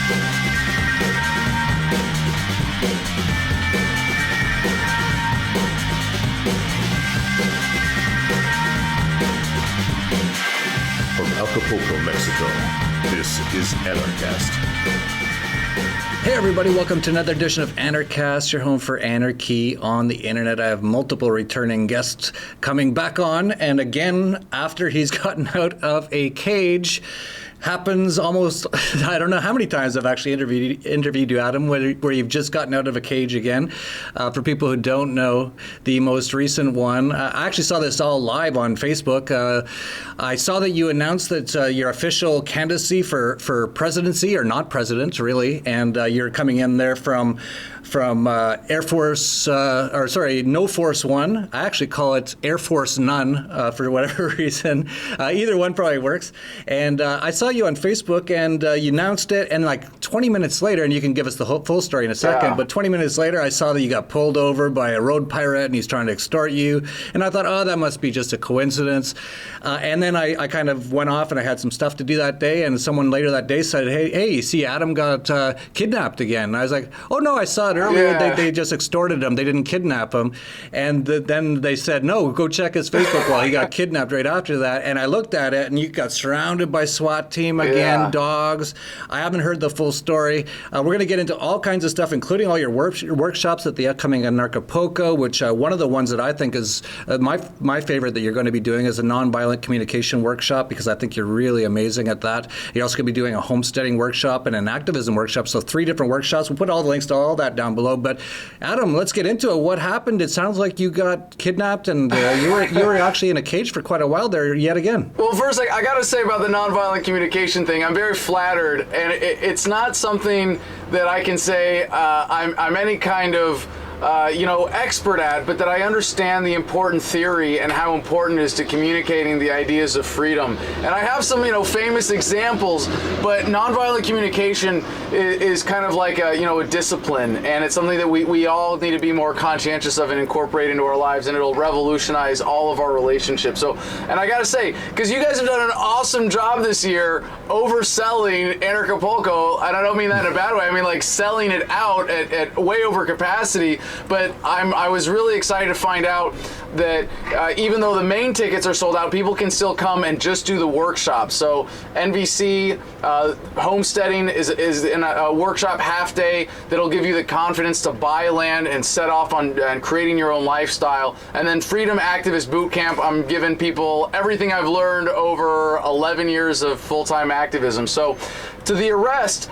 From Acapulco, Mexico, this is Anarchast. Hey everybody, welcome to another edition of Anarchast, your home for anarchy on the internet. I have multiple returning guests coming back on, and again, after he's gotten out of a cage. Happens almost, I don't know how many times I've actually interviewed you, Adam, where you've just gotten out of a cage again. For people who don't know, the most recent one, I actually saw this all live on Facebook. I saw that you announced that your official candidacy for presidency, or not president, really, and you're coming in there from Air Force, No Force One. I actually call it Air Force None for whatever reason. Either one probably works. And I saw you on Facebook, and you announced it, and like 20 minutes later, and you can give us the full story in a second, but 20 minutes later, I saw that you got pulled over by a road pirate, and he's trying to extort you. And I thought, oh, that must be just a coincidence. And then I kind of went off, and I had some stuff to do that day, and someone later that day said, hey, you see, Adam got kidnapped again. And I was like, oh, no, I saw it earlier. Yeah. They just extorted him. They didn't kidnap him. And then they said, no, go check his Facebook wall. He got kidnapped right after that. And I looked at it, and you got surrounded by SWAT team again, dogs. I haven't heard the full story. We're going to get into all kinds of stuff, including all your workshops at the upcoming Anarchapuulco, which one of the ones that I think is my favorite that you're going to be doing is a nonviolent communication workshop, because I think you're really amazing at that. You're also going to be doing a homesteading workshop and an activism workshop. So 3 different workshops. We'll put all the links to all that down below. But Adam, let's get into it. What happened? It sounds like you got kidnapped, and you were actually in a cage for quite a while there yet again. Well, first, I got to say about the nonviolent communication thing, I'm very flattered, and it's not something that I can say I'm any kind of expert at, but that I understand the important theory and how important it is to communicating the ideas of freedom. And I have some, famous examples, but nonviolent communication is kind of like a discipline, and it's something that we all need to be more conscientious of and incorporate into our lives, and it'll revolutionize all of our relationships. So, and I gotta say, because you guys have done an awesome job this year overselling Anarchapuulco, and I don't mean that in a bad way, I mean like selling it out at way over capacity. But I was really excited to find out that even though the main tickets are sold out, people can still come and just do the workshop. So NVC homesteading is in a workshop half day that'll give you the confidence to buy land and set off on creating your own lifestyle. And then Freedom Activist Boot Camp, I'm giving people everything I've learned over 11 years of full-time activism. So to the arrest,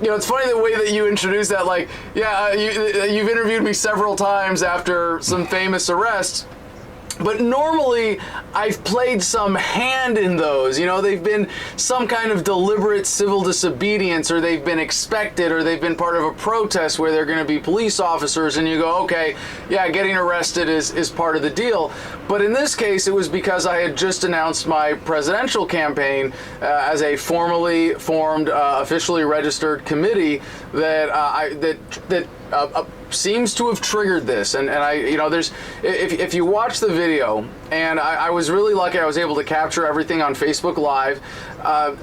it's funny the way that you introduced that, you've interviewed me several times after some famous arrests. But normally, I've played some hand in those. They've been some kind of deliberate civil disobedience, or they've been expected, or they've been part of a protest where they're going to be police officers, and you go, okay, yeah, getting arrested is part of the deal. But in this case, it was because I had just announced my presidential campaign as a formally formed, officially registered committee that seems to have triggered this, and there's if you watch the video, and I was really lucky I was able to capture everything on Facebook Live,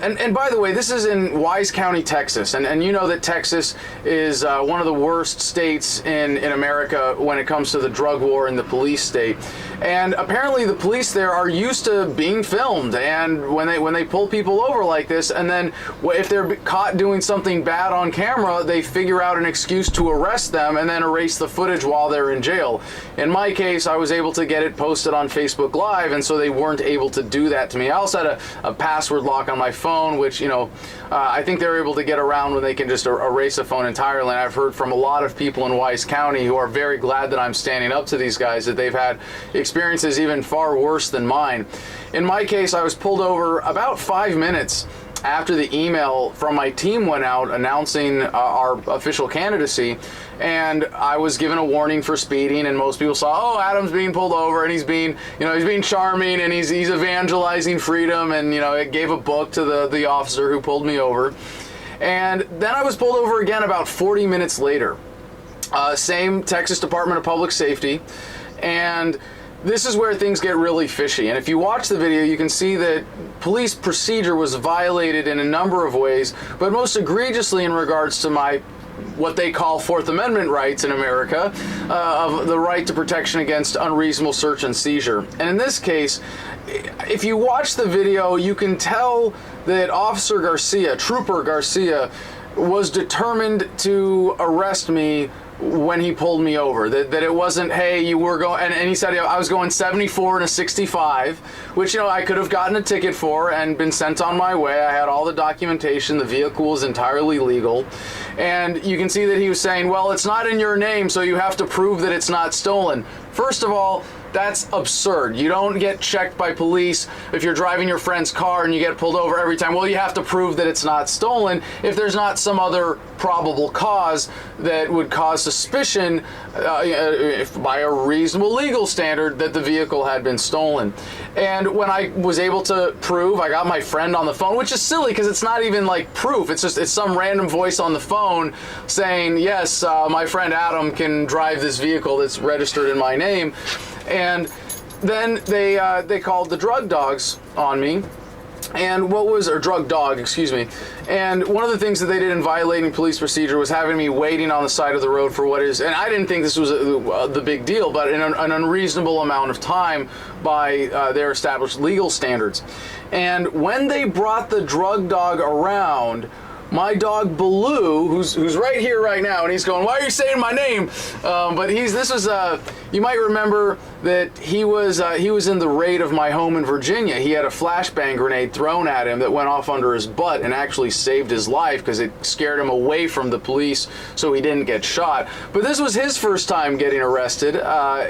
and by the way, this is in Wise County, Texas, and you know that Texas is one of the worst states in America when it comes to the drug war and the police state, and apparently the police there are used to being filmed, and when they pull people over like this, and then if they're caught doing something bad on camera, they figure out an excuse to arrest them and then erase the footage while they're in jail. In my case, I was able to get it posted on Facebook Live, and so they weren't able to do that to me. I also had a password lock on my phone, which, I think they're able to get around when they can just erase a phone entirely. And I've heard from a lot of people in Wise County who are very glad that I'm standing up to these guys, that they've had experiences even far worse than mine. In my case, I was pulled over about 5 minutes after the email from my team went out announcing our official candidacy, and I was given a warning for speeding, and most people saw, oh, Adam's being pulled over, and he's being charming, and he's evangelizing freedom, and it gave a book to the officer who pulled me over. And then I was pulled over again about 40 minutes later. Same Texas Department of Public Safety, and this is where things get really fishy. And if you watch the video, you can see that police procedure was violated in a number of ways, but most egregiously in regards to my what they call Fourth Amendment rights in America, of the right to protection against unreasonable search and seizure. And in this case, if you watch the video, you can tell that Officer Garcia, Trooper Garcia, was determined to arrest me when he pulled me over. That it wasn't, hey, you were going, and he said I was going 74 and a 65, which, you know, I could have gotten a ticket for and been sent on my way. I had all the documentation. The vehicle was entirely legal. And you can see that he was saying, well, it's not in your name, so you have to prove that it's not stolen. First of all, that's absurd. You don't get checked by police if you're driving your friend's car and you get pulled over every time. Well, you have to prove that it's not stolen if there's not some other probable cause that would cause suspicion if by a reasonable legal standard that the vehicle had been stolen. And when I was able to prove, I got my friend on the phone, which is silly because it's not even like proof. It's some random voice on the phone saying, yes, my friend Adam can drive this vehicle that's registered in my name. And then they called the drug dogs on me, and or drug dog, excuse me. And one of the things that they did in violating police procedure was having me waiting on the side of the road for what is, and I didn't think this was the big deal, but in an unreasonable amount of time by their established legal standards. And when they brought the drug dog around, my dog Baloo, who's right here right now, and he's going, why are you saying my name? But you might remember that he was in the raid of my home in Virginia. He had a flashbang grenade thrown at him that went off under his butt and actually saved his life because it scared him away from the police so he didn't get shot. But this was his first time getting arrested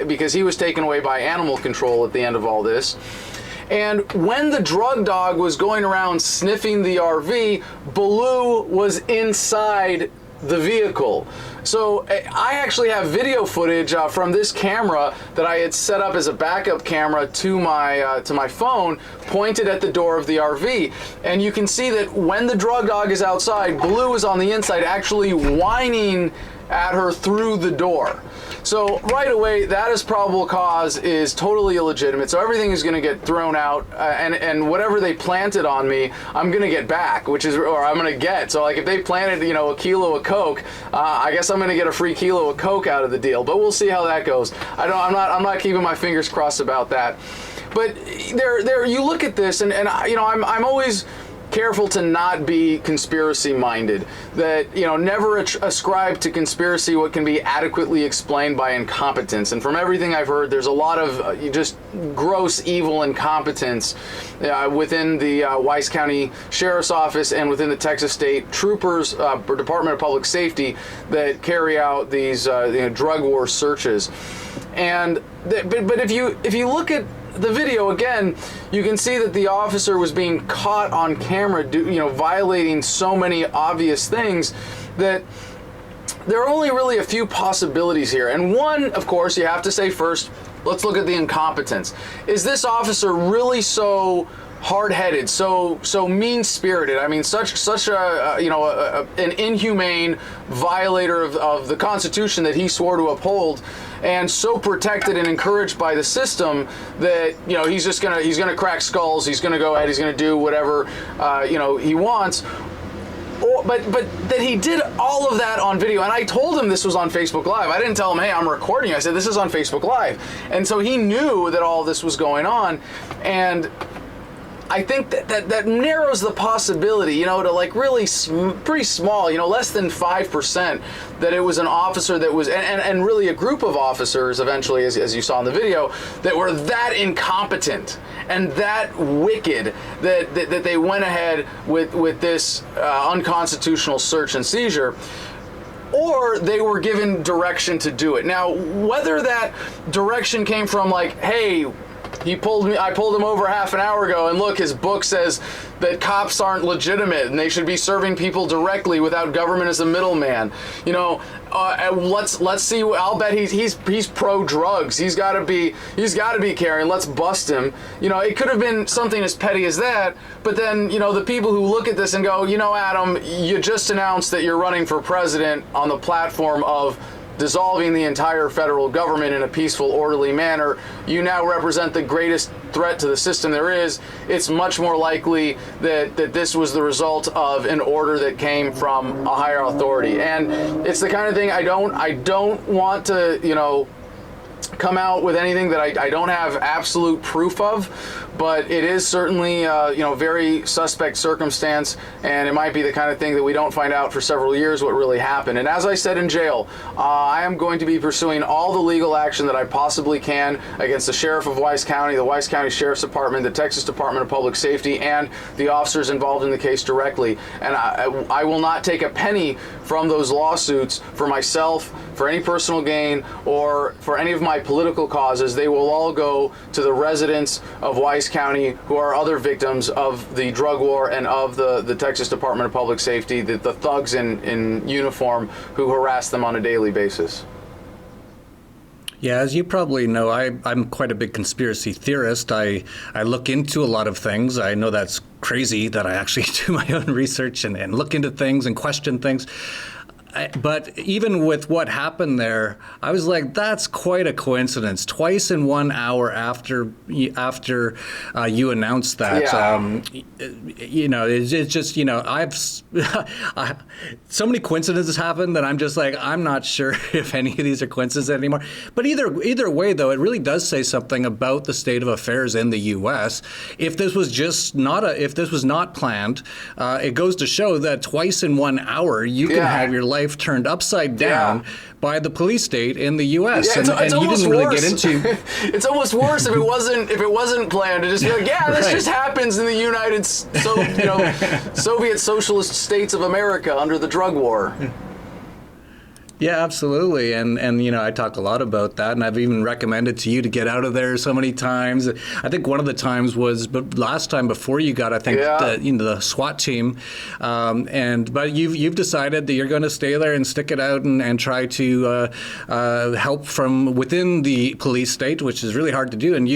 because he was taken away by animal control at the end of all this. And when the drug dog was going around sniffing the RV, Baloo was inside the vehicle. So I actually have video footage from this camera that I had set up as a backup camera to my phone, pointed at the door of the RV. And you can see that when the drug dog is outside, Baloo is on the inside, actually whining at her through the door. So right away, that is probable cause is totally illegitimate. So everything is going to get thrown out, and whatever they planted on me, I'm going to get back, or I'm going to get. So like if they planted, a kilo of Coke, I guess I'm going to get a free kilo of Coke out of the deal. But we'll see how that goes. I'm not keeping my fingers crossed about that. But you look at this, and I'm always careful to not be conspiracy minded, that never ascribe to conspiracy what can be adequately explained by incompetence. And from everything I've heard, there's a lot of just gross evil incompetence within the Wise County Sheriff's Office and within the Texas State Troopers or Department of Public Safety that carry out these drug war searches. And but if you look at the video again, you can see that the officer was being caught on camera, violating so many obvious things that there are only really a few possibilities here. And one, of course, you have to say first, let's look at the incompetence. Is this officer really so hard-headed, so mean-spirited? I mean, such an inhumane violator of the Constitution that he swore to uphold, and so protected and encouraged by the system that he's gonna crack skulls. He's gonna go ahead. He's gonna do whatever he wants. But that he did all of that on video, and I told him this was on Facebook Live. I didn't tell him, hey, I'm recording you. I said this is on Facebook Live, and so he knew that all this was going on, and I think that narrows the possibility, to like really pretty small, less than 5%, that it was an officer that was, and really a group of officers eventually, as you saw in the video, that were that incompetent and that wicked that they went ahead with this unconstitutional search and seizure. Or they were given direction to do it. Now, whether that direction came from like, hey, I pulled him over half an hour ago, and look, his book says that cops aren't legitimate and they should be serving people directly without government as a middleman. Let's see. I'll bet he's pro drugs. He's got to be carrying. Let's bust him. It could have been something as petty as that. But then the people who look at this and go, Adam, you just announced that you're running for president on the platform of dissolving the entire federal government in a peaceful, orderly manner. You now represent the greatest threat to the system there is. It's much more likely that this was the result of an order that came from a higher authority. And it's the kind of thing I don't want to, come out with anything that I don't have absolute proof of, but it is certainly, very suspect circumstance, and it might be the kind of thing that we don't find out for several years what really happened. And as I said in jail, I am going to be pursuing all the legal action that I possibly can against the Sheriff of Wise County, the Wise County Sheriff's Department, the Texas Department of Public Safety, and the officers involved in the case directly. And I will not take a penny from those lawsuits for myself, for any personal gain, or for any of my political causes. They will all go to the residents of Wise County who are other victims of the drug war and of the Texas Department of Public Safety, the thugs in uniform who harass them on a daily basis. Yeah, as you probably know, I'm quite a big conspiracy theorist. I look into a lot of things. I know that's crazy that I actually do my own research and look into things and question things. But even with what happened there, I was like, that's quite a coincidence. Twice in 1 hour after you announced that, it's just, I've so many coincidences happen that I'm just like, I'm not sure if any of these are coincidences anymore. But either way, though, it really does say something about the state of affairs in the U.S. If this was not planned, it goes to show that twice in 1 hour you can have your life turned upside down by the police state in the U.S. Yeah, and you didn't really get into. It's almost worse if it wasn't planned to just be like, this just happens in the Soviet Socialist States of America under the drug war. Yeah, absolutely. And I talk a lot about that, and I've even recommended to you to get out of there so many times. I think one of the times was, but last time before you got, I think, the SWAT team. But you've decided that you're going to stay there and stick it out and try to help from within the police state, which is really hard to do. And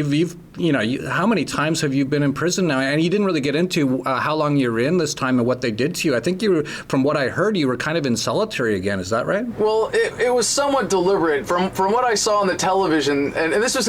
how many times have you been in prison now? And you didn't really get into how long you're in this time and what they did to you. I think from what I heard, you were kind of in solitary again. Is that right? Well, it was somewhat deliberate from what I saw on the television, and this was,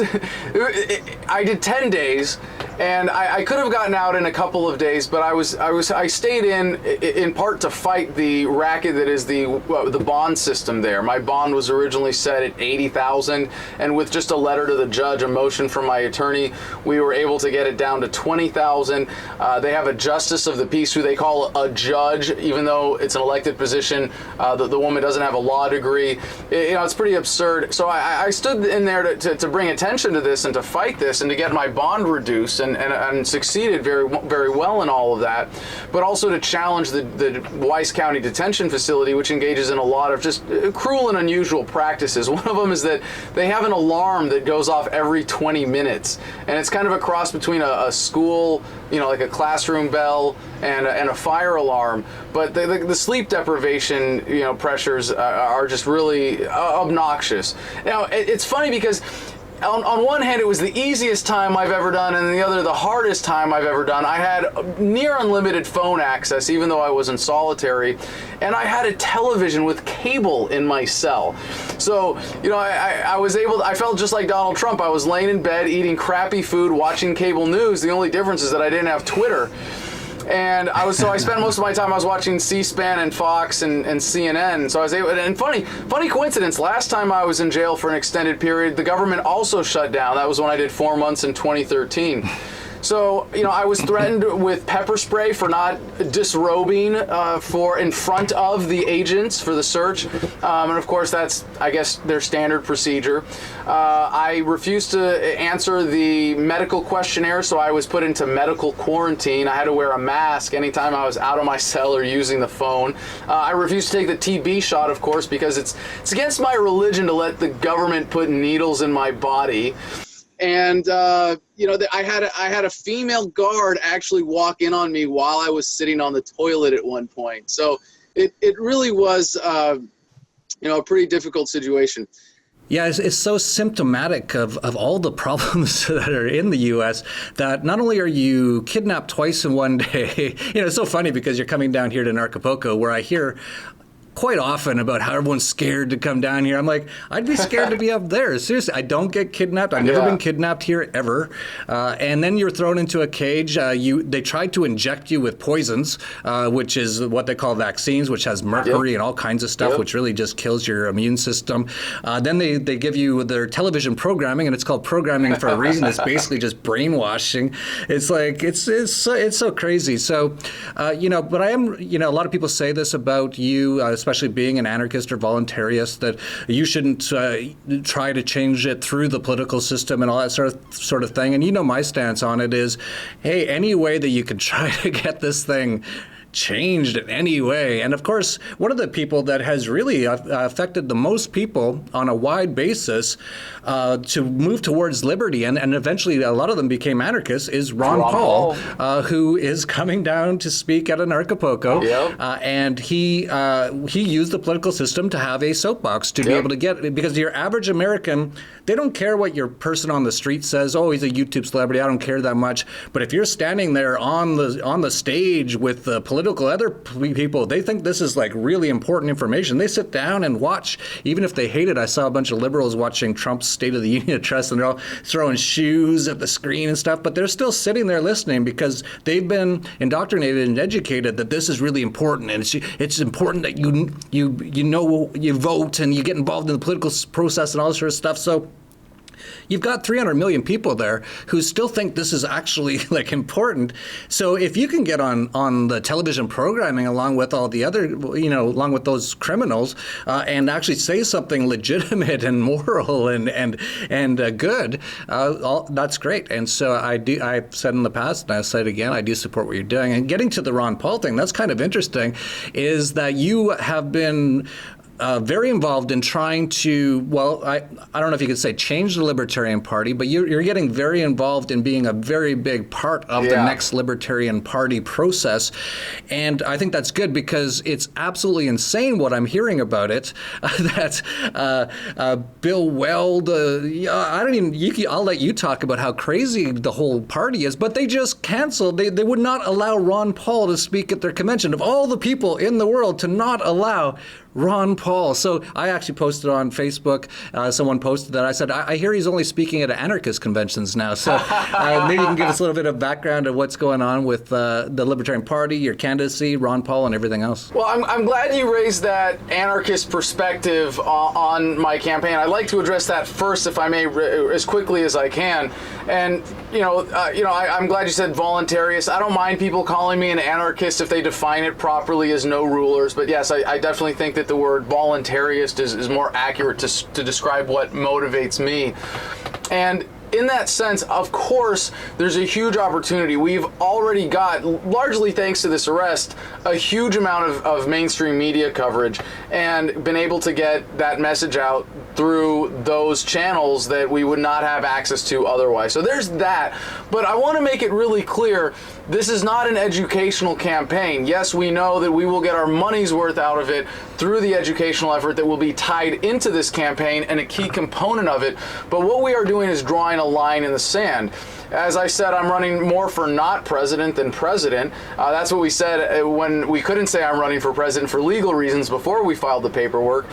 I did 10 days, and I could have gotten out in a couple of days, but I stayed in part to fight the racket that is the bond system there. My bond was originally set at $80,000, and with just a letter to the judge, a motion from my attorney, we were able to get it down to $20,000. They have a justice of the peace who they call a judge, even though it's an elected position. The woman doesn't have a law degree. It's pretty absurd. So I stood in there to bring attention to this and to fight this and to get my bond reduced and succeeded very, very well in all of that, but also to challenge the Wise County Detention Facility, which engages in a lot of just cruel and unusual practices. One of them is that they have an alarm that goes off every 20 minutes, and it's kind of a cross between a school, like a classroom bell and a fire alarm. But the sleep deprivation, pressures are just really obnoxious. Now, it's funny because on one hand, it was the easiest time I've ever done, and on the other, the hardest time I've ever done. I had near unlimited phone access, even though I was in solitary, and I had a television with cable in my cell. So, I felt just like Donald Trump. I was laying in bed, eating crappy food, watching cable news. The only difference is that I didn't have Twitter. And I spent most of my time, I was watching C-SPAN and Fox and CNN. So I was able, and funny coincidence, last time I was in jail for an extended period, the government also shut down. That was when I did 4 months in 2013. So, I was threatened with pepper spray for not disrobing in front of the agents for the search. And of course, that's, I guess, their standard procedure. I refused to answer the medical questionnaire, so I was put into medical quarantine. I had to wear a mask anytime I was out of my cell or using the phone. I refused to take the TB shot, of course, because it's against my religion to let the government put needles in my body. And, I had a female guard actually walk in on me while I was sitting on the toilet at one point. So it really was, a pretty difficult situation. Yeah, it's so symptomatic of all the problems that are in the U.S. that not only are you kidnapped twice in one day, it's so funny because you're coming down here to Anarchapuulco where I hear quite often about how everyone's scared to come down here. I'm like, I'd be scared to be up there. Seriously, I don't get kidnapped. I've never been kidnapped here ever. And then you're thrown into a cage. They tried to inject you with poisons, which is what they call vaccines, which has mercury and all kinds of stuff, which really just kills your immune system. Then they give you their television programming, and it's called programming for a reason. It's basically just brainwashing. It's like, it's so crazy. So, but I am, a lot of people say this about you, especially being an anarchist or voluntarist, that you shouldn't try to change it through the political system and all that sort of thing. And my stance on it is, hey, any way that you can try to get this thing changed in any way. And of course, one of the people that has really affected the most people on a wide basis to move towards liberty, and eventually a lot of them became anarchists, is Ron Paul, who is coming down to speak at Anarchapuulco. And he used the political system to have a soapbox to be able to get, because your average American, they don't care what your person on the street says. Oh, he's a YouTube celebrity, I don't care that much. But if you're standing there on the stage with the political other people, they think this is like really important information. They sit down and watch, even if they hate it. I saw a bunch of liberals watching Trump's State of the Union address, and they're all throwing shoes at the screen and stuff, but they're still sitting there listening because they've been indoctrinated and educated that this is really important, and it's important that you vote and you get involved in the political process and all this sort of stuff. So you've got 300 million people there who still think this is actually like important. So if you can get on the television programming along with all the other, along with those criminals, and actually say something legitimate and moral and good, that's great. And so I've said in the past, and I'll say it again, I do support what you're doing. And getting to the Ron Paul thing, that's kind of interesting, is that you have been very involved in trying to, I don't know if you could say change the Libertarian Party, but you're getting very involved in being a very big part of the next Libertarian Party process. And I think that's good, because it's absolutely insane what I'm hearing about it, that Bill Weld, I'll let you talk about how crazy the whole party is, but they just canceled, they would not allow Ron Paul to speak at their convention. Of all the people in the world, to not allow Ron Paul. So I actually posted on Facebook, someone posted that. I said, I hear he's only speaking at anarchist conventions now. So maybe you can give us a little bit of background of what's going on with the Libertarian Party, your candidacy, Ron Paul, and everything else. Well, I'm glad you raised that anarchist perspective on my campaign. I'd like to address that first, if I may, as quickly as I can. And, I'm glad you said voluntarist. I don't mind people calling me an anarchist if they define it properly as no rulers. But yes, I definitely think that the word voluntarist is more accurate to describe what motivates me. And in that sense, of course, there's a huge opportunity. We've already got, largely thanks to this arrest, a huge amount of mainstream media coverage, and been able to get that message out through those channels that we would not have access to otherwise. So there's that. But I want to make it really clear, this is not an educational campaign. Yes, we know that we will get our money's worth out of it through the educational effort that will be tied into this campaign and a key component of it. But what we are doing is drawing a line in the sand. As I said, I'm running more for not president than president. That's what we said when we couldn't say I'm running for president for legal reasons before we filed the paperwork.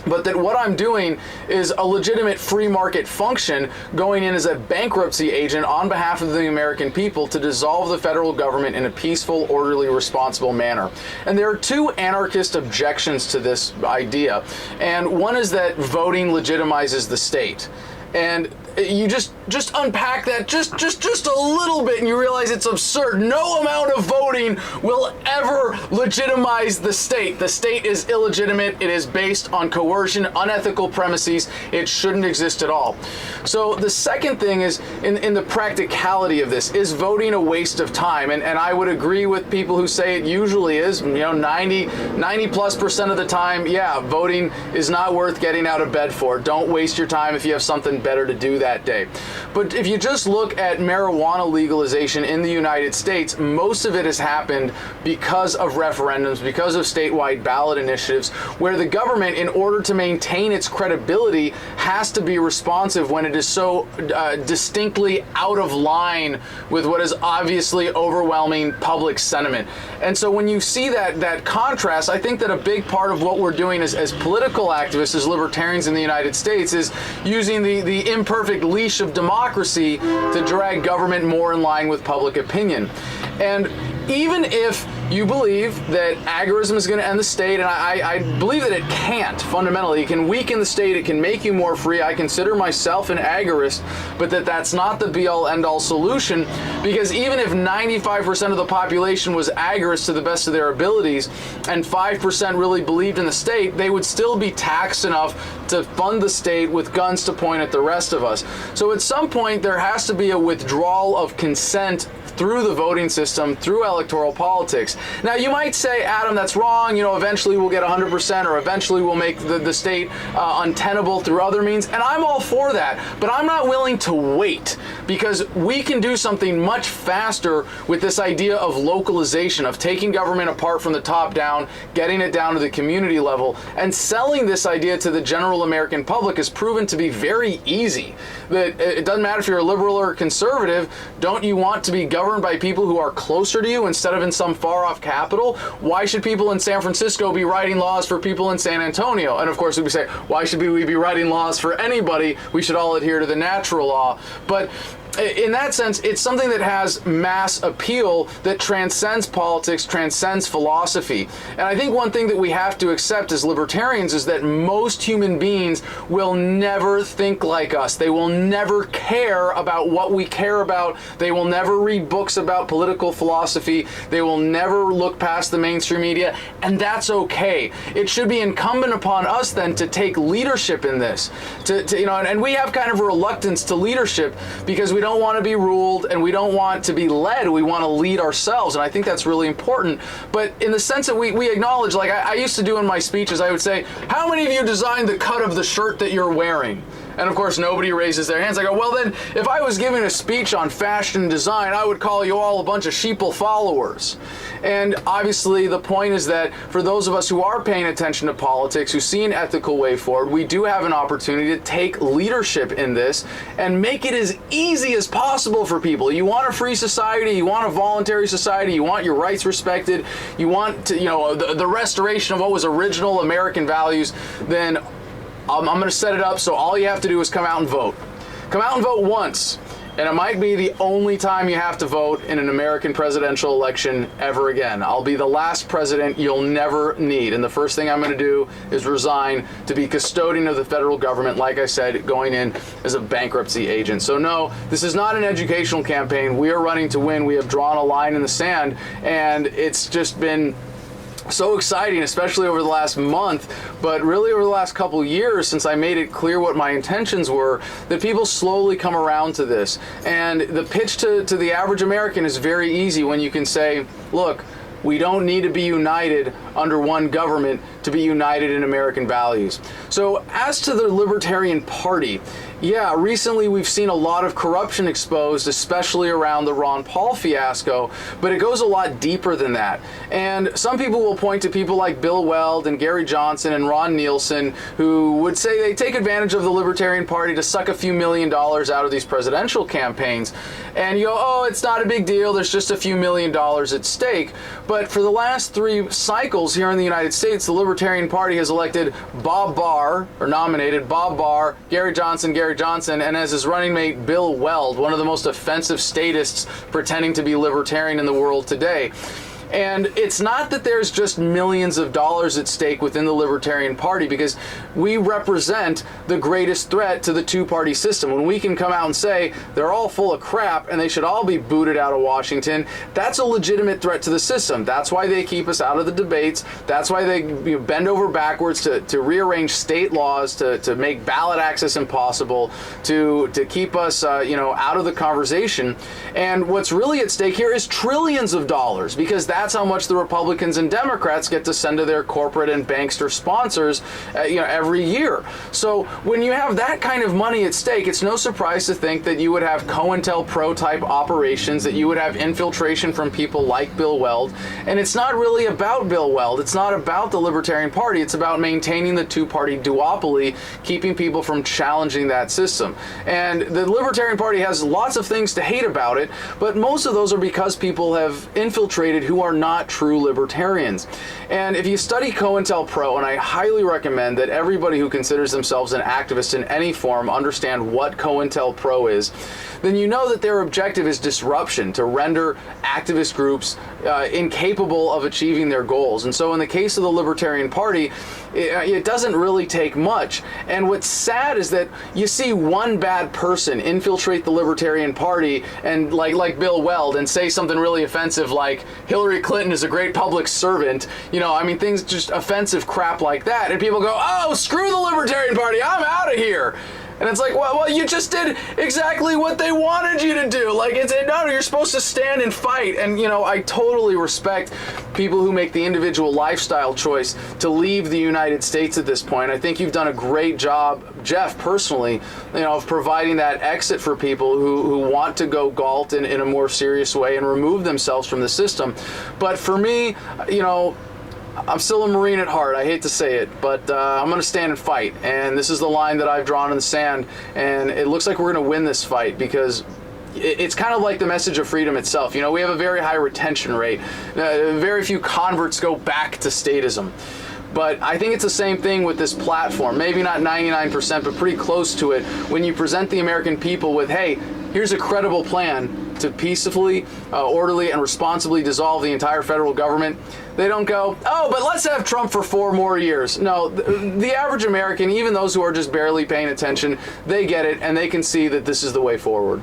But that what I'm doing is a legitimate free market function, going in as a bankruptcy agent on behalf of the American people to dissolve the federal government in a peaceful, orderly, responsible manner. And there are two anarchist objections to this idea. And one is that voting legitimizes the state. And you just unpack that just a little bit, and you realize it's absurd. No amount of voting will ever legitimize the state. The state is illegitimate. It is based on coercion, unethical premises. It shouldn't exist at all. So the second thing is, in the practicality of this, is voting a waste of time? And I would agree with people who say it usually is. 90+% of the time, yeah, voting is not worth getting out of bed for. Don't waste your time if you have something better to do that day. But if you just look at marijuana legalization in the United States, most of it has happened because of referendums, because of statewide ballot initiatives, where the government, in order to maintain its credibility, has to be responsive when it is so distinctly out of line with what is obviously overwhelming public sentiment. And so when you see that contrast, I think that a big part of what we're doing as political activists, as libertarians in the United States, is using the imperfect leash of democracy to drag government more in line with public opinion. And even if you believe that agorism is going to end the state, and I believe that it can't, fundamentally. It can weaken the state, it can make you more free. I consider myself an agorist, but that's not the be-all, end-all solution, because even if 95% of the population was agorist to the best of their abilities, and 5% really believed in the state, they would still be taxed enough to fund the state with guns to point at the rest of us. So at some point, there has to be a withdrawal of consent through the voting system, through electoral politics. Now, you might say, Adam, that's wrong. Eventually we'll get 100%, or eventually we'll make the state untenable through other means. And I'm all for that. But I'm not willing to wait, because we can do something much faster with this idea of localization, of taking government apart from the top down, getting it down to the community level, and selling this idea to the general American public has proven to be very easy. That it doesn't matter if you're a liberal or a conservative, don't you want to be governed by people who are closer to you instead of in some far-off capital? Why should people in San Francisco be writing laws for people in San Antonio? And of course, we would say, why should we be writing laws for anybody? We should all adhere to the natural law. But in that sense, it's something that has mass appeal that transcends politics, transcends philosophy. And I think one thing that we have to accept as libertarians is that most human beings will never think like us. They will never care about what we care about. They will never read books about political philosophy. They will never look past the mainstream media, and that's okay. It should be incumbent upon us then to take leadership in this. And we have kind of a reluctance to leadership because we don't want to be ruled and we don't want to be led. We want to lead ourselves, and I think that's really important. But in the sense that we acknowledge, like I used to do in my speeches, I would say, how many of you designed the cut of the shirt that you're wearing? And of course, nobody raises their hands. I go, well then, if I was giving a speech on fashion and design, I would call you all a bunch of sheeple followers. And obviously, the point is that for those of us who are paying attention to politics, who see an ethical way forward, we do have an opportunity to take leadership in this and make it as easy as possible for people. You want a free society, you want a voluntary society, you want your rights respected, you want to, the restoration of what was original American values, then I'm going to set it up so all you have to do is come out and vote. Come out and vote once, and it might be the only time you have to vote in an American presidential election ever again. I'll be the last president you'll never need, and the first thing I'm going to do is resign to be custodian of the federal government, like I said, going in as a bankruptcy agent. So no, this is not an educational campaign. We are running to win. We have drawn a line in the sand, and it's just been so exciting, especially over the last month, but really over the last couple years since I made it clear what my intentions were, that people slowly come around to this. And the pitch to the average American is very easy when you can say, look, we don't need to be united under one government to be united in American values. So as to the Libertarian Party, yeah, recently we've seen a lot of corruption exposed, especially around the Ron Paul fiasco, but it goes a lot deeper than that. And some people will point to people like Bill Weld and Gary Johnson and Ron Nielsen, who would say they take advantage of the Libertarian Party to suck a few $1 million out of these presidential campaigns. And you go, oh, it's not a big deal, there's just a few $1 million at stake. But for the last 3 cycles here in the United States, the Libertarian Party has elected Bob Barr, or nominated Bob Barr, Gary Johnson, and as his running mate Bill Weld, one of the most offensive statists pretending to be libertarian in the world today. And it's not that there's just millions of dollars at stake within the Libertarian Party, because we represent the greatest threat to the two-party system. When we can come out and say they're all full of crap and they should all be booted out of Washington, that's a legitimate threat to the system. That's why they keep us out of the debates. That's why they bend over backwards to rearrange state laws, to make ballot access impossible, to keep us out of the conversation. And what's really at stake here is trillions of dollars, because that's that's how much the Republicans and Democrats get to send to their corporate and bankster sponsors, every year. So when you have that kind of money at stake, it's no surprise to think that you would have COINTELPRO type operations, that you would have infiltration from people like Bill Weld. And it's not really about Bill Weld. It's not about the Libertarian Party. It's about maintaining the two-party duopoly, keeping people from challenging that system. And the Libertarian Party has lots of things to hate about it, but most of those are because people have infiltrated who are not true libertarians. And if you study COINTELPRO, and I highly recommend that everybody who considers themselves an activist in any form understand what COINTELPRO is, then you know that their objective is disruption, to render activist groups incapable of achieving their goals. And so in the case of the Libertarian Party, it doesn't really take much. And what's sad is that you see one bad person infiltrate the Libertarian Party and like Bill Weld and say something really offensive like Hillary Clinton is a great public servant. Things just offensive crap like that. And people go, oh, screw the Libertarian Party, I'm out of here. And it's like, well, you just did exactly what they wanted you to do. No, you're supposed to stand and fight. And, I totally respect people who make the individual lifestyle choice to leave the United States at this point. I think you've done a great job, Jeff, personally, of providing that exit for people who want to go galt in a more serious way and remove themselves from the system. But for me, I'm still a Marine at heart. I hate to say it, but I'm going to stand and fight. And this is the line that I've drawn in the sand. And it looks like we're going to win this fight because it's kind of like the message of freedom itself. We have a very high retention rate. Very few converts go back to statism. But I think it's the same thing with this platform. Maybe not 99%, but pretty close to it. When you present the American people with, hey, here's a credible plan to peacefully, orderly, and responsibly dissolve the entire federal government, they don't go, oh, but let's have Trump for 4 more years. No, the average American, even those who are just barely paying attention, they get it, and they can see that this is the way forward.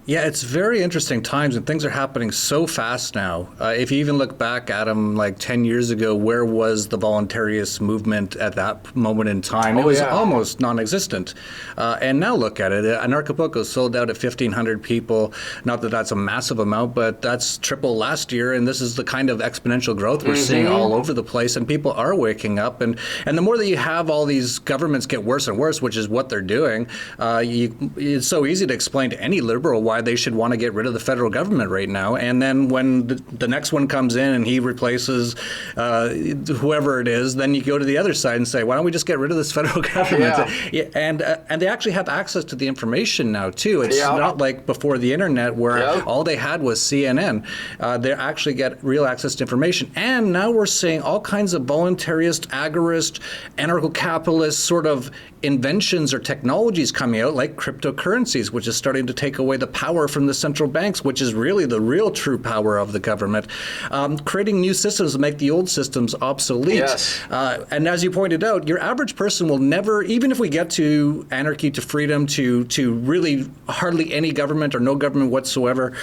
Yeah, it's very interesting times, and things are happening so fast now. If you even look back at them like 10 years ago, where was the voluntarist movement at that moment in time? It was almost non-existent. And now look at it. Anarchapuulco sold out at 1,500 people. Not that that's a massive amount, but that's triple last year. And this is the kind of exponential growth we're seeing all over the place. And people are waking up. And the more that you have all these governments get worse and worse, which is what they're doing, it's so easy to explain to any liberal why they should want to get rid of the federal government right now. And then when the next one comes in and he replaces whoever it is, then you go to the other side and say, why don't we just get rid of this federal government? Yeah. And they actually have access to the information now, too. It's not like before the internet where all they had was CNN. They actually get real access to information. And now we're seeing all kinds of voluntarist, agorist, anarcho-capitalist sort of inventions or technologies coming out, like cryptocurrencies, which is starting to take away the power from the central banks, which is really the real true power of the government, creating new systems to make the old systems obsolete. Yes. And as you pointed out, your average person will never, even if we get to anarchy, to freedom, to really hardly any government or no government whatsoever,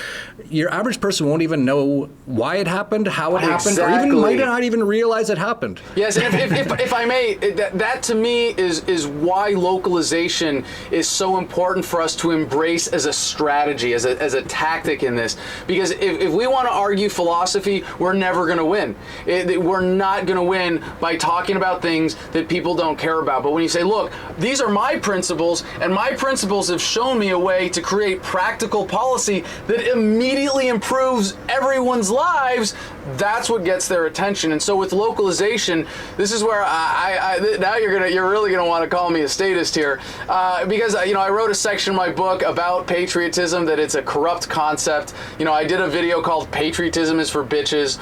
your average person won't even know why it happened, how it happened, or even might not even realize it happened. Yes, and if I may, that to me is why localization is so important for us to embrace as a strategy, as a tactic in this. Because if we want to argue philosophy, we're never going to win. We're not going to win by talking about things that people don't care about. But when you say, look, these are my principles, and my principles have shown me a way to create practical policy that immediately improves everyone's lives, that's what gets their attention. And so with localization, this is where now you're really gonna want to call me a statist here, because I wrote a section in my book about patriotism, that it's a corrupt concept. I did a video called "Patriotism is for Bitches."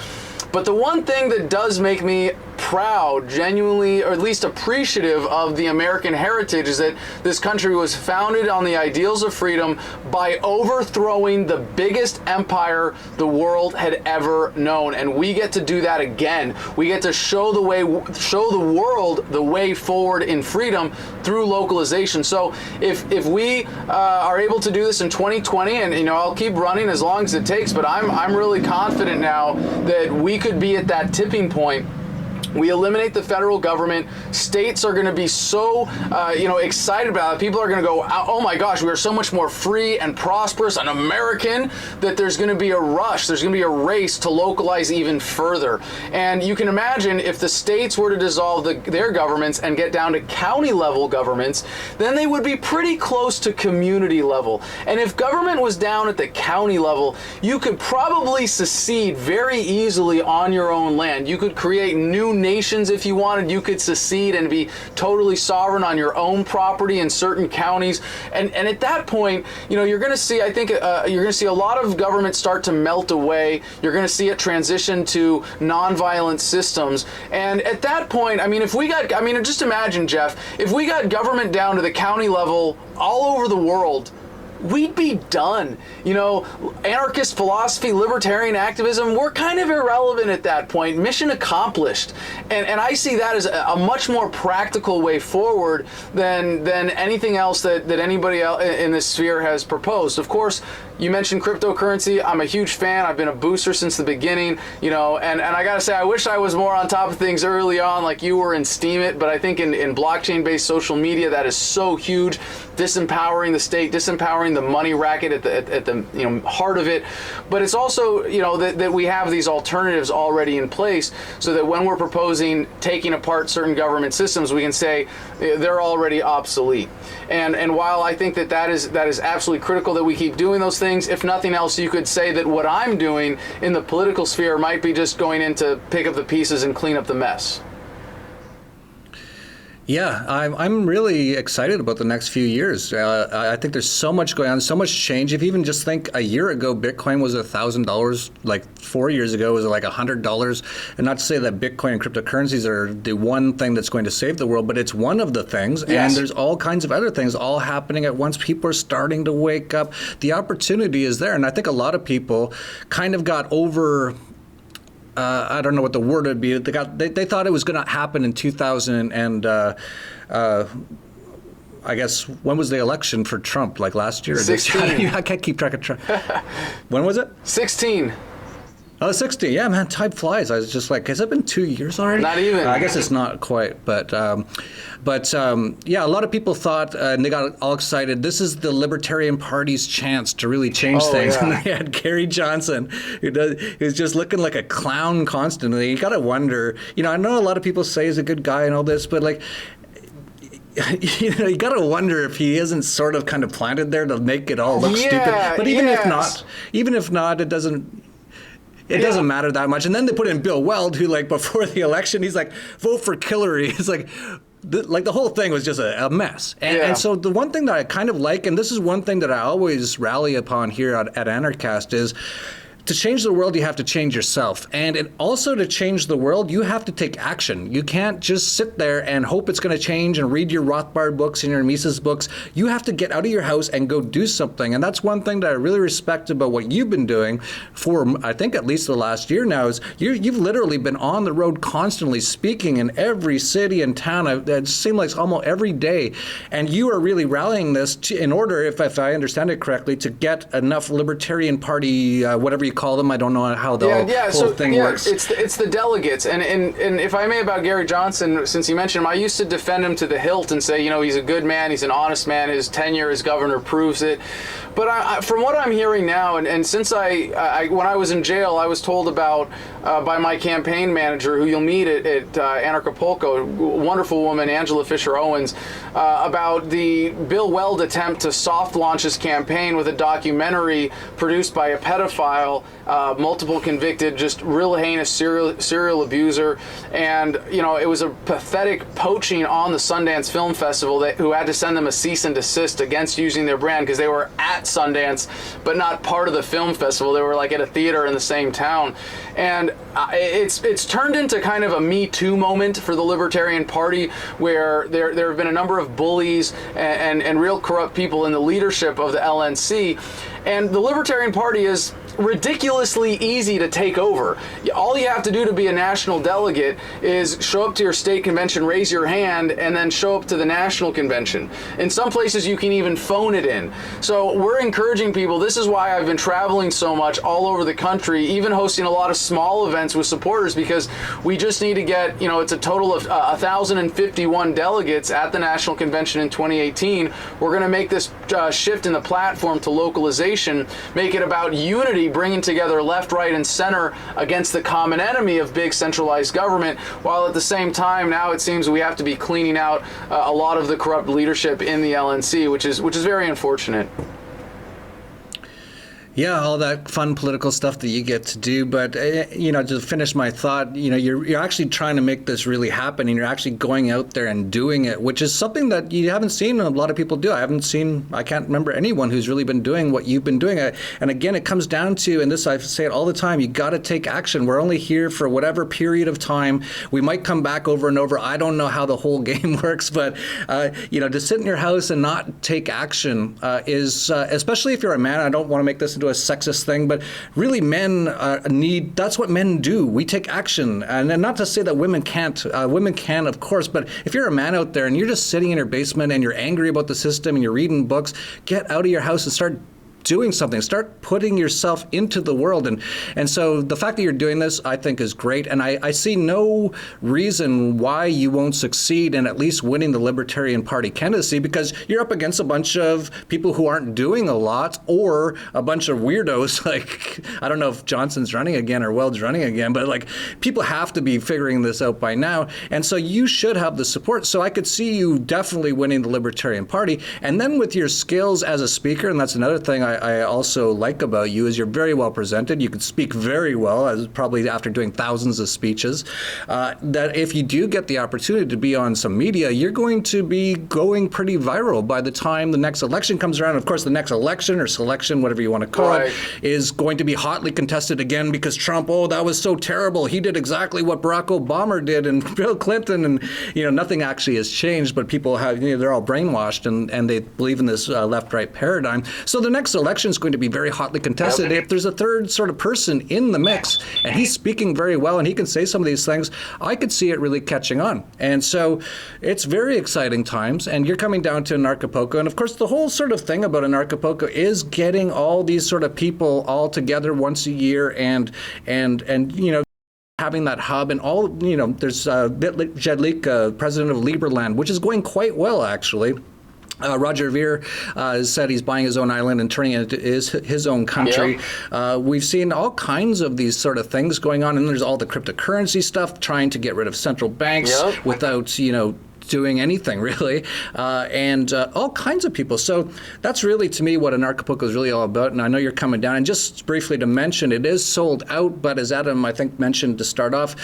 But the one thing that does make me proud, genuinely, or at least appreciative of the American heritage, is that this country was founded on the ideals of freedom by overthrowing the biggest empire the world had ever known. And we get to do that again. We get to show the world the way forward in freedom through localization. So if we are able to do this in 2020, and I'll keep running as long as it takes, but I'm really confident now that we could be at that tipping point We eliminate the federal government. States are going to be so, excited about it. People are going to go, oh my gosh, we are so much more free and prosperous and American that there's going to be a rush. There's going to be a race to localize even further. And you can imagine if the states were to dissolve their governments and get down to county level governments, then they would be pretty close to community level. And if government was down at the county level, you could probably secede very easily on your own land. You could create new nations if you wanted. You could secede and be totally sovereign on your own property in certain counties. And at that point, you're going to see, I think, you're going to see a lot of government start to melt away. You're going to see it transition to nonviolent systems. And at that point, just imagine, Jeff, if we got government down to the county level all over the world, we'd be done. Anarchist philosophy, libertarian activism, we're kind of irrelevant at that point. Mission accomplished. And I see that as a much more practical way forward than anything else that anybody else in this sphere has proposed. Of course, you mentioned cryptocurrency. I'm a huge fan. I've been a booster since the beginning, and I gotta say, I wish I was more on top of things early on like you were in Steemit, but I think in blockchain-based social media, that is so huge, disempowering the state, disempowering the money racket at the heart of it. But it's also, that we have these alternatives already in place so that when we're proposing taking apart certain government systems, we can say they're already obsolete. And while I think that is absolutely critical that we keep doing those things, if nothing else, you could say that what I'm doing in the political sphere might be just going in to pick up the pieces and clean up the mess. Yeah, I'm really excited about the next few years. I think there's so much going on, so much change. If you even just think a year ago, Bitcoin was $1,000. Like 4 years ago, it was like $100. And not to say that Bitcoin and cryptocurrencies are the one thing that's going to save the world, but it's one of the things. Yes. And there's all kinds of other things all happening at once. People are starting to wake up. The opportunity is there. And I think a lot of people kind of got over... I don't know what the word would be. They thought it was going to happen in 2000 and I guess when was the election for Trump? Like last year? 16. I can't keep track of Trump. When was it? 16. Oh, 16. Yeah, man, time flies. I was just like, has it been 2 years already? Not even. I guess it's not quite, but yeah, a lot of people thought, and they got all excited, this is the Libertarian Party's chance to really change things. Yeah. And they had Gary Johnson, who's just looking like a clown constantly. You got to wonder, I know a lot of people say he's a good guy and all this, but like, you got to wonder if he isn't sort of kind of planted there to make it all look stupid. But even if not, it doesn't matter that much. And then they put in Bill Weld, who like before the election, he's like, vote for Hillary. It's like the whole thing was just a mess. And so the one thing that I kind of like, and this is one thing that I always rally upon here at Anarchast, is to change the world, you have to change yourself. And also to change the world, you have to take action. You can't just sit there and hope it's going to change and read your Rothbard books and your Mises books. You have to get out of your house and go do something. And that's one thing that I really respect about what you've been doing for, I think, at least the last year now, is you've literally been on the road constantly speaking in every city and town. It seemed like almost every day. And you are really rallying this in order, if I understand it correctly, to get enough Libertarian Party, whatever you call them. I don't know how the whole thing works. It's the delegates. And if I may, about Gary Johnson, since you mentioned him, I used to defend him to the hilt and say, he's a good man, he's an honest man, his tenure as governor proves it. But from what I'm hearing now, and since when I was in jail, I was told about by my campaign manager, who you'll meet at Anarchapuulco, a wonderful woman, Angela Fisher Owens, about the Bill Weld attempt to soft launch his campaign with a documentary produced by a pedophile, multiple convicted, just real heinous serial abuser. And, it was a pathetic poaching on the Sundance Film Festival who had to send them a cease and desist against using their brand because they were at Sundance, but not part of the film festival. They were like at a theater in the same town. And it's turned into kind of a Me Too moment for the Libertarian Party, where there have been a number of bullies and real corrupt people in the leadership of the LNC. And the Libertarian Party is ridiculously easy to take over. All you have to do to be a national delegate is show up to your state convention, raise your hand, and then show up to the national convention. In some places, you can even phone it in. So we're encouraging people. This is why I've been traveling so much all over the country, even hosting a lot of small events with supporters, because we just need to get, it's a total of 1,051 delegates at the national convention in 2018. We're going to make this shift in the platform to localization, make it about unity, bringing together left, right, and center against the common enemy of big centralized government, while at the same time now it seems we have to be cleaning out a lot of the corrupt leadership in the LNC, which is very unfortunate. Yeah, all that fun political stuff that you get to do. But, to finish my thought, you're actually trying to make this really happen, and you're actually going out there and doing it, which is something that you haven't seen a lot of people do. I can't remember anyone who's really been doing what you've been doing. And again, it comes down to, and this I say it all the time, you got to take action. We're only here for whatever period of time. We might come back over and over. I don't know how the whole game works, but, to sit in your house and not take action is, especially if you're a man, I don't want to make this into a sexist thing, but really men that's what men do. We take action. And not to say that women can't. Women can, of course, but if you're a man out there and you're just sitting in your basement and you're angry about the system and you're reading books, get out of your house and start doing something. Start putting yourself into the world. And so the fact that you're doing this, I think, is great. And I see no reason why you won't succeed in at least winning the Libertarian Party candidacy, because you're up against a bunch of people who aren't doing a lot, or a bunch of weirdos like, I don't know if Johnson's running again or Weld's running again, but like, people have to be figuring this out by now. And so you should have the support. So I could see you definitely winning the Libertarian Party. And then with your skills as a speaker, and that's another thing I also like about you, is you're very well presented. You can speak very well, as probably after doing thousands of speeches. That if you do get the opportunity to be on some media, you're going to be going pretty viral by the time the next election comes around. Of course, the next election or selection, whatever you want to call it, is going to be hotly contested again, because Trump, that was so terrible. He did exactly what Barack Obama did and Bill Clinton, and nothing actually has changed, but people have, they're all brainwashed and they believe in this left-right paradigm. So the next election is going to be very hotly contested. If there's a third sort of person in the mix and he's speaking very well and he can say some of these things, I could see it really catching on. And so it's very exciting times, and you're coming down to Anarchapuulco. And of course, the whole sort of thing about Anarchapuulco is getting all these sort of people all together once a year and having that hub, and all, there's Jedlik, president of Liberland, which is going quite well, actually. Roger Ver said he's buying his own island and turning it into his own country. We've seen all kinds of these sort of things going on, and there's all the cryptocurrency stuff, trying to get rid of central banks without, doing anything really, and all kinds of people. So that's really, to me, what Anarchapuulco is really all about. And I know you're coming down. And just briefly to mention, it is sold out, but as Adam, I think, mentioned to start off,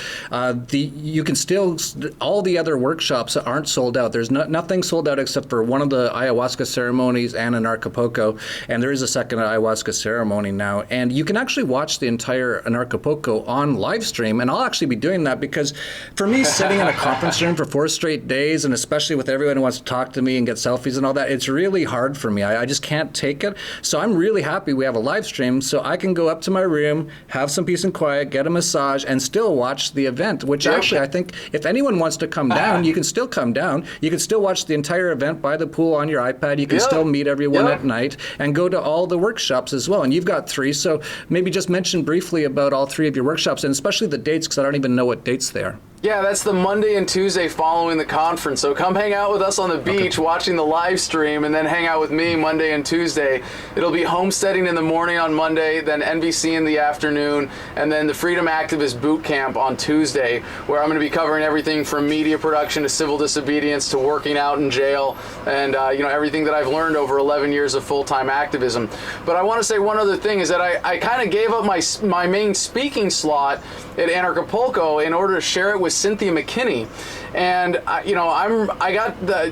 you can still, all the other workshops aren't sold out. There's nothing sold out except for one of the ayahuasca ceremonies and Anarchapuulco, and there is a second ayahuasca ceremony now. And you can actually watch the entire Anarchapuulco on live stream, and I'll actually be doing that, because for me, sitting in a conference room for 4 straight days, and especially with everyone who wants to talk to me and get selfies and all that, it's really hard for me. I just can't take it. So I'm really happy we have a live stream, so I can go up to my room, have some peace and quiet, get a massage, and still watch the event, which actually, I think if anyone wants to come down, you can still come down. You can still watch the entire event by the pool on your iPad. You can still meet everyone at night and go to all the workshops as well. And you've got 3, so maybe just mention briefly about all 3 of your workshops, and especially the dates, because I don't even know what dates they are. Yeah, that's the Monday and Tuesday following the conference. So come hang out with us on the beach watching the live stream, and then hang out with me Monday and Tuesday. It'll be homesteading in the morning on Monday, then NBC in the afternoon, and then the Freedom Activist Boot Camp on Tuesday, where I'm going to be covering everything from media production to civil disobedience to working out in jail, and everything that I've learned over 11 years of full-time activism. But I want to say one other thing, is that I kind of gave up my main speaking slot at Anarchapuulco in order to share it with with Cynthia McKinney. And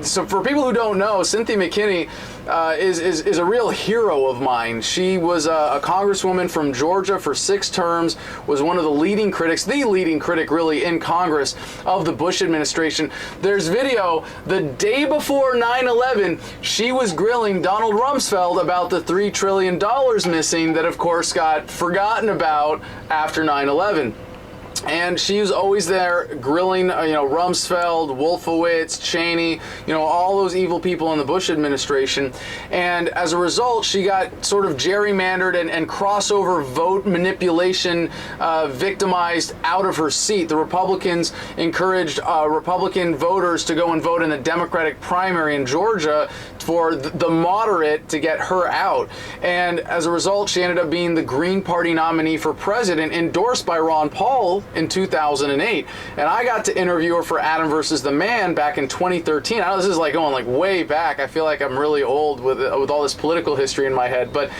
so for people who don't know, Cynthia McKinney is a real hero of mine. She was a congresswoman from Georgia for 6 terms, was one of the leading critics, the leading critic really in Congress of the Bush administration. There's video the day before 9/11, she was grilling Donald Rumsfeld about the $3 trillion missing that of course got forgotten about after 9/11. And she was always there grilling, Rumsfeld, Wolfowitz, Cheney, all those evil people in the Bush administration. And as a result, she got sort of gerrymandered and crossover vote manipulation victimized out of her seat. The Republicans encouraged Republican voters to go and vote in the Democratic primary in Georgia for the moderate to get her out. And as a result, she ended up being the Green Party nominee for president, endorsed by Ron Paul in 2008. And I got to interview her for Adam versus the Man back in 2013. I know this is going way back. I feel like I'm really old with all this political history in my head, but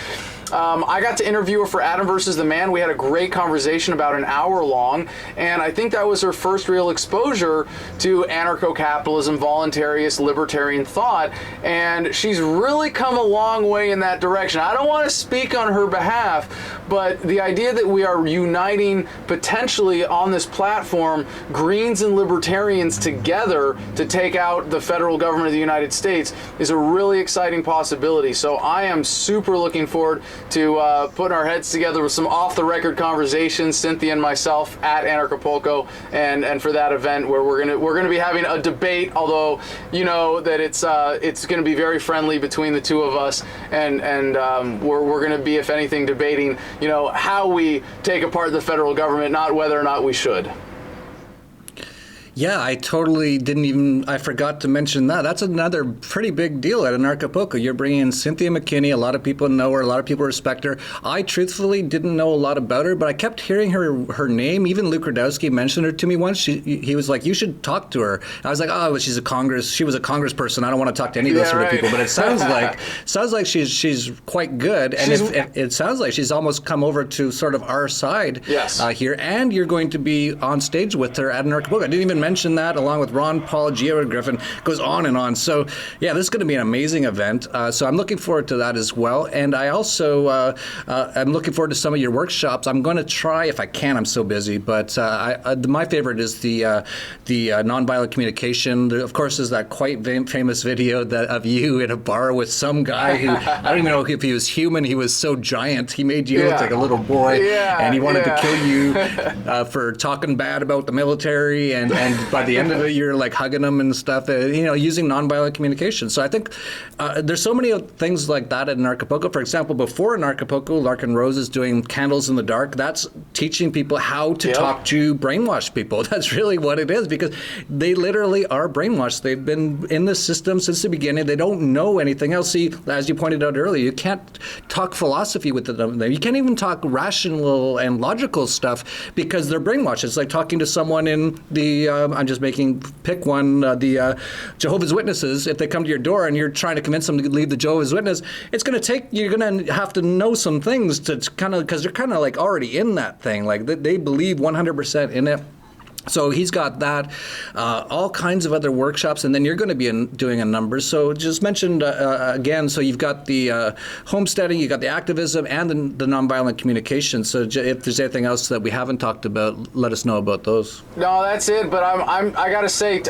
I got to interview her for Adam versus the Man. We had a great conversation about an hour long, and I think that was her first real exposure to anarcho-capitalism, voluntarist, libertarian thought, and she's really come a long way in that direction. I don't want to speak on her behalf, but the idea that we are uniting potentially on this platform Greens and Libertarians together to take out the federal government of the United States is a really exciting possibility. So I am super looking forward to putting our heads together with some off-the-record conversations, Cynthia and myself at Anarchapuulco, and for that event where we're gonna be having a debate. Although that it's gonna be very friendly between the two of us, and we're gonna be, if anything, debating how we take apart the federal government, not whether or not we should. Yeah, I totally I forgot to mention that. That's another pretty big deal at Anarchapuulco. You're bringing in Cynthia McKinney. A lot of people know her. A lot of people respect her. I truthfully didn't know a lot about her, but I kept hearing her name. Even Luke Rudowski mentioned her to me once. He was like, you should talk to her. I was like, oh, she was a congressperson. I don't want to talk to any of those sort of people. But it sounds like she's quite good. And if it sounds like she's almost come over to sort of our side here. And you're going to be on stage with her at Anarchapuulco. I didn't even mention that, along with Ron Paul, Gio Griffin, goes on and on. So yeah, this is going to be an amazing event. So I'm looking forward to that as well. And I also I'm looking forward to some of your workshops. I'm going to try, if I can, I'm so busy, but my favorite is the nonviolent communication. There, of course, is that quite famous video of you in a bar with some guy who, I don't even know if he was human. He was so giant. He made you look like a little boy, and he wanted to kill you for talking bad about the military, and by the end of it, you're like hugging them and stuff, using nonviolent communication. So I think there's so many things like that at Anarchapuulco. For example, before Anarchapuulco, Larkin Rose is doing Candles in the Dark. That's teaching people how to talk to brainwashed people. That's really what it is, because they literally are brainwashed. They've been in the system since the beginning. They don't know anything else. See, as you pointed out earlier, you can't talk philosophy with them. You can't even talk rational and logical stuff because they're brainwashed. It's like talking to someone in the I'm just pick one, the Jehovah's Witnesses. If they come to your door and you're trying to convince them to leave the Jehovah's Witness, you're going to have to know some things to kind of, because they're kind of like already in that thing. Like they believe 100% in it. So he's got that, all kinds of other workshops, and then you're going to be doing a number. So just mentioned again, so you've got the homesteading, you've got the activism, and the nonviolent communication. So if there's anything else that we haven't talked about, let us know about those. No, that's it. But I got to say,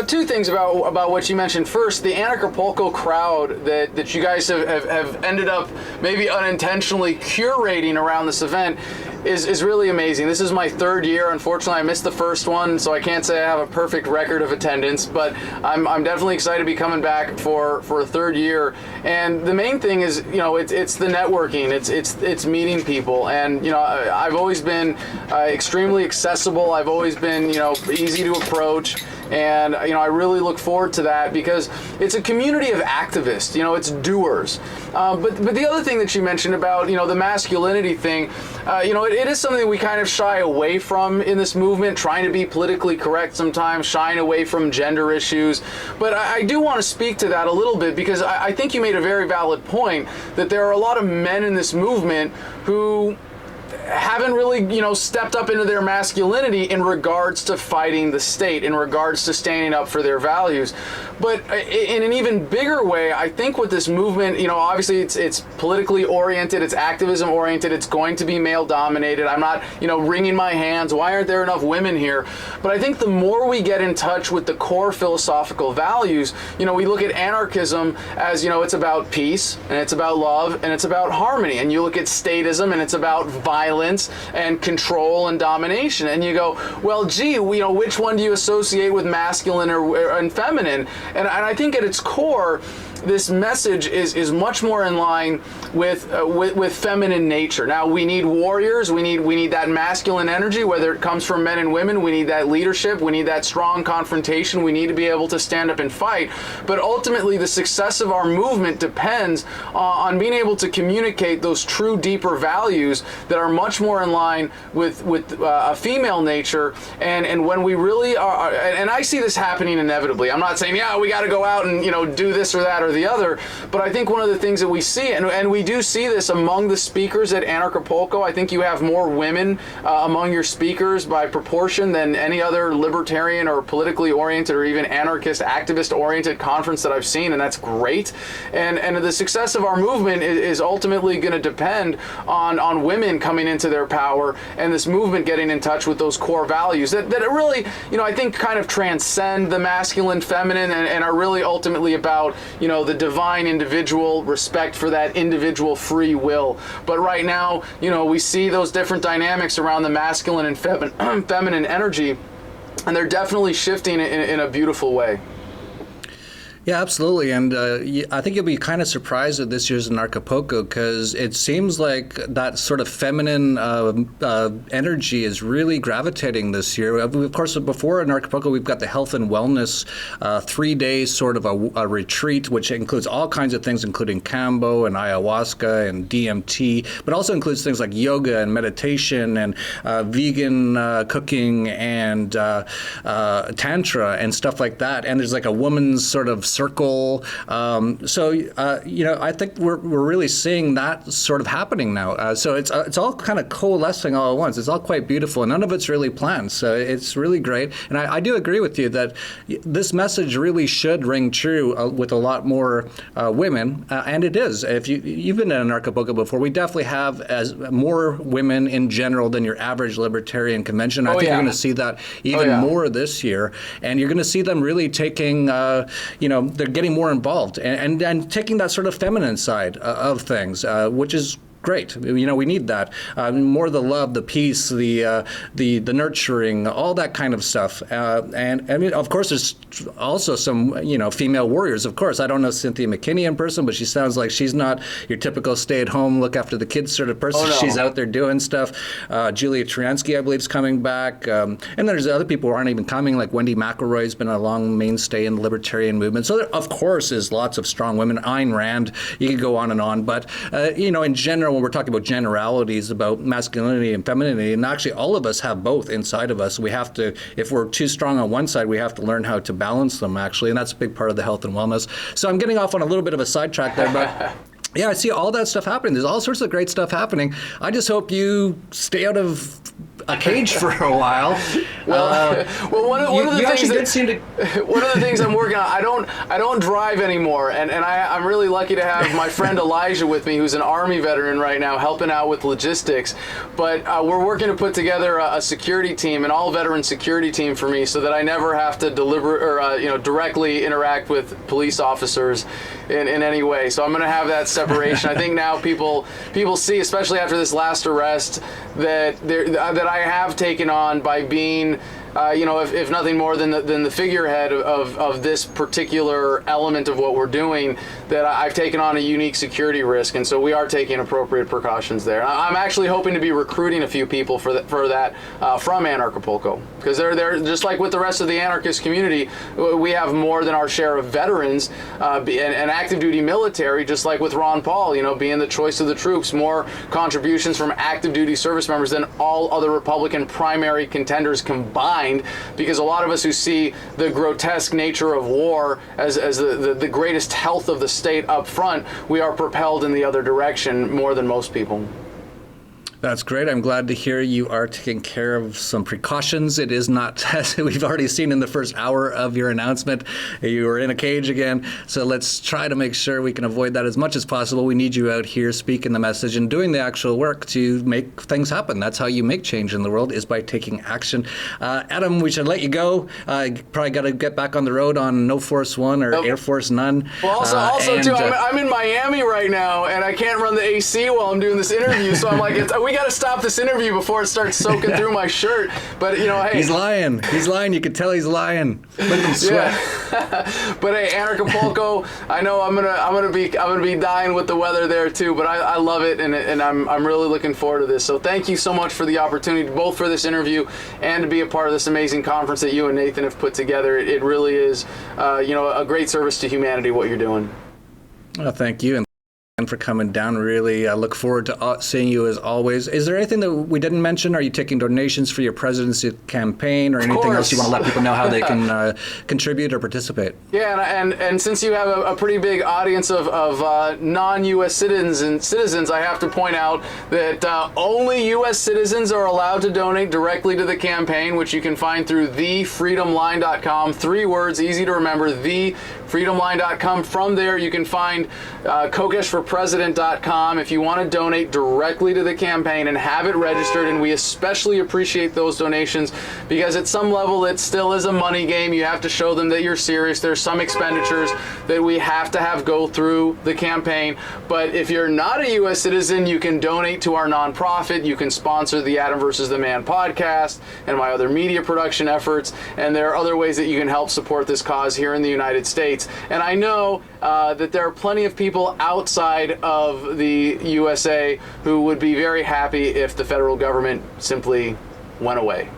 two things about what you mentioned. First, the Anarchapuulco crowd that you guys have ended up maybe unintentionally curating around this event is really amazing. This is my 3rd year. Unfortunately, I missed the first one, so I can't say I have a perfect record of attendance, but I'm definitely excited to be coming back for a 3rd year. And the main thing is, it's the networking. It's meeting people. And, I've always been extremely accessible. I've always been, easy to approach. And, I really look forward to that because it's a community of activists, it's doers. But the other thing that you mentioned about, the masculinity thing, it is something we kind of shy away from in this movement, trying to be politically correct sometimes, shying away from gender issues. But I do want to speak to that a little bit because I think you made a very valid point that there are a lot of men in this movement who haven't really, stepped up into their masculinity in regards to fighting the state, in regards to standing up for their values. But in an even bigger way, I think with this movement, obviously it's politically oriented, it's activism oriented, it's going to be male dominated. I'm not, wringing my hands. Why aren't there enough women here? But I think the more we get in touch with the core philosophical values, we look at anarchism as, it's about peace, and it's about love, and it's about harmony. And you look at statism, and it's about violence and control and domination. And you go, well, gee, which one do you associate with masculine and feminine? And I think at its core, this message is much more in line with feminine nature. Now, we need warriors. We need that masculine energy, whether it comes from men and women. We need that leadership. We need that strong confrontation. We need to be able to stand up and fight. But ultimately, the success of our movement depends on being able to communicate those true, deeper values that are much more in line with a female nature. And when we really are, and I see this happening inevitably. I'm not saying, we got to go out and do this or that or the other, but I think one of the things that we see, and we do see this among the speakers at Anarchapuulco, I think you have more women among your speakers by proportion than any other libertarian or politically oriented or even anarchist activist oriented conference that I've seen, and that's great. And the success of our movement is ultimately going to depend on women coming into their power and this movement getting in touch with those core values that really, I think kind of transcend the masculine, feminine, and are really ultimately about, the divine individual, respect for that individual free will. But right now, we see those different dynamics around the masculine and feminine energy, and they're definitely shifting in a beautiful way. Yeah, absolutely. And I think you'll be kind of surprised at this year's Anarchapuulco because it seems like that sort of feminine energy is really gravitating this year. Of course, before Anarchapuulco, we've got the health and wellness 3 days sort of a retreat, which includes all kinds of things, including Kambo and ayahuasca and DMT, but also includes things like yoga and meditation and vegan cooking and tantra and stuff like that. And there's like a woman's sort of circle. I think we're really seeing that sort of happening now. So it's all kind of coalescing all at once. It's all quite beautiful, and none of it's really planned. So it's really great. And I do agree with you that this message really should ring true with a lot more women, and it is. If you've been in Anarchapuulco before, we definitely have as more women in general than your average libertarian convention. I think you're going to see that even more this year, and you're going to see them really taking, they're getting more involved and taking that sort of feminine side of things, which is great. We need that. More of the love, the peace, the nurturing, all that kind of stuff. And I mean, of course, there's also some, female warriors, of course. I don't know Cynthia McKinney in person, but she sounds like she's not your typical stay-at-home, look after the kids sort of person. Oh, no. She's out there doing stuff. Julia Triansky, I believe, is coming back. And there's other people who aren't even coming, like Wendy McElroy's been a long mainstay in the libertarian movement. So there, of course, is lots of strong women. Ayn Rand, you could go on and on. But, in general, when we're talking about generalities about masculinity and femininity, and actually all of us have both inside of us. We have to, if we're too strong on one side, we have to learn how to balance them, actually, and that's a big part of the health and wellness. So I'm getting off on a little bit of a sidetrack there, but yeah, I see all that stuff happening. There's all sorts of great stuff happening. I just hope you stay out of a cage for a while. One of the things I'm working on, I don't drive anymore, and I'm really lucky to have my friend Elijah with me, who's an Army veteran right now, helping out with logistics. But we're working to put together a security team, an all-veteran security team for me, so that I never have to directly interact with police officers in any way. So I'm going to have that separation. I think now people see, especially after this last arrest, that I have taken on by being, if nothing more than the figurehead of this particular element of what we're doing, that I've taken on a unique security risk, and so we are taking appropriate precautions there. I'm actually hoping to be recruiting a few people for that from Anarchapuulco, because they're just like with the rest of the anarchist community. We have more than our share of veterans and active duty military, just like with Ron Paul, being the choice of the troops, more contributions from active duty service members than all other Republican primary contenders combined, because a lot of us who see the grotesque nature of war as the greatest health of the state up front, we are propelled in the other direction more than most people. That's great. I'm glad to hear you are taking care of some precautions. It is not, as we've already seen in the first hour of your announcement, you were in a cage again. So let's try to make sure we can avoid that as much as possible. We need you out here speaking the message and doing the actual work to make things happen. That's how you make change in the world, is by taking action. Adam, we should let you go. Probably got to get back on the road on No Force One or Air Force None. Well, also too, I'm in Miami right now, and I can't run the AC while I'm doing this interview. So I'm like, we got to stop this interview before it starts soaking through my shirt. But hey, he's lying. You can tell he's lying. Look at him sweat. Yeah. But hey, Anarchapuulco, I know I'm gonna be dying with the weather there too. But I love it, and I'm really looking forward to this. So thank you so much for the opportunity, both for this interview and to be a part of this amazing conference that you and Nathan have put together. It really is, a great service to humanity what you're doing. Well, thank you. And for coming down. Really look forward to seeing you as always. Is there anything that we didn't mention? Are you taking donations for your presidency campaign or anything else you want to let people know how they can contribute or participate? Yeah, and since you have a pretty big audience of non-U.S. citizens, I have to point out that only U.S. citizens are allowed to donate directly to the campaign, which you can find through thefreedomline.com. 3 words, easy to remember, thefreedomline.com. From there, you can find kokeshforpresident.com if you want to donate directly to the campaign and have it registered. And we especially appreciate those donations because at some level it still is a money game. You have to show them that you're serious. There's some expenditures that we have to have go through the campaign. But if you're not a U.S. citizen, you can donate to our nonprofit. You can sponsor the Adam versus the Man podcast and my other media production efforts. And there are other ways that you can help support this cause here in the United States. And I know that there are plenty of people outside of the USA who would be very happy if the federal government simply went away.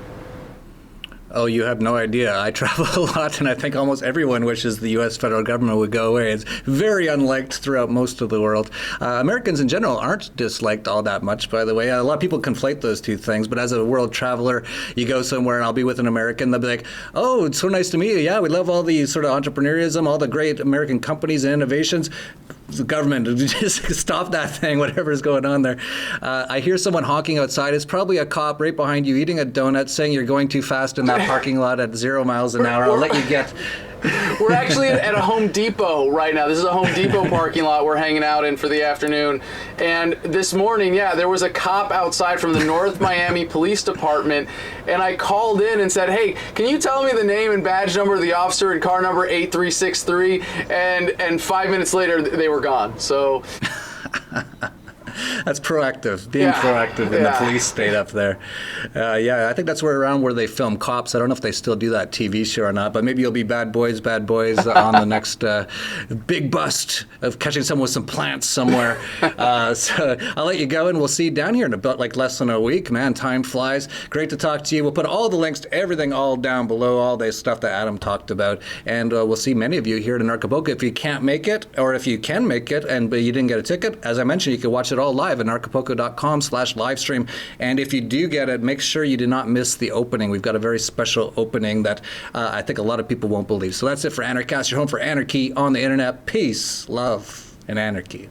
Oh, you have no idea. I travel a lot, and I think almost everyone wishes the U.S. federal government would go away. It's very unliked throughout most of the world. Americans in general aren't disliked all that much, by the way. A lot of people conflate those two things, but as a world traveler, you go somewhere, and I'll be with an American, they'll be like, oh, it's so nice to meet you. Yeah, we love all the sort of entrepreneurism, all the great American companies and innovations. The government, just stop that thing, whatever's going on there. I hear someone honking outside. It's probably a cop right behind you eating a donut saying you're going too fast in that parking lot at 0 miles an hour. I'll let you get... We're actually at a Home Depot right now. This is a Home Depot parking lot we're hanging out in for the afternoon. And this morning, there was a cop outside from the North Miami Police Department. And I called in and said, hey, can you tell me the name and badge number of the officer and car number 8363? And 5 minutes later, they were gone. So... That's proactive, being proactive in the police state up there. I think that's around where they film Cops. I don't know if they still do that TV show or not, but maybe you'll be bad boys on the next big bust of catching someone with some plants somewhere. So I'll let you go, and we'll see you down here in about less than a week. Man, time flies. Great to talk to you. We'll put all the links to everything all down below, all the stuff that Adam talked about, and we'll see many of you here at Anarchapuulco. If you can't make it, or if you can make it but you didn't get a ticket, as I mentioned, you can watch it all live at anarchapuulco.com/livestream. And if you do get it, make sure you do not miss the opening. We've got a very special opening that I think a lot of people won't believe. So that's it for Anarchast, your home for anarchy on the internet. Peace, love, and anarchy.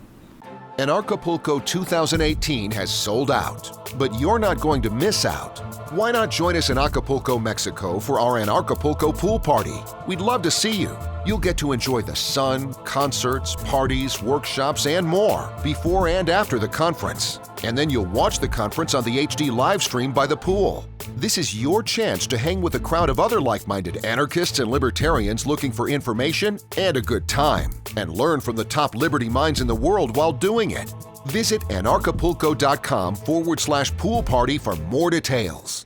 Anarchapuulco 2018 has sold out, but you're not going to miss out. Why not join us in Acapulco, Mexico for our Anarchapuulco pool party? We'd love to see you. You'll get to enjoy the sun, concerts, parties, workshops, and more before and after the conference. And then you'll watch the conference on the HD live stream by the pool. This is your chance to hang with a crowd of other like-minded anarchists and libertarians looking for information and a good time, and learn from the top liberty minds in the world while doing it. Visit anarchapuulco.com/pool party for more details.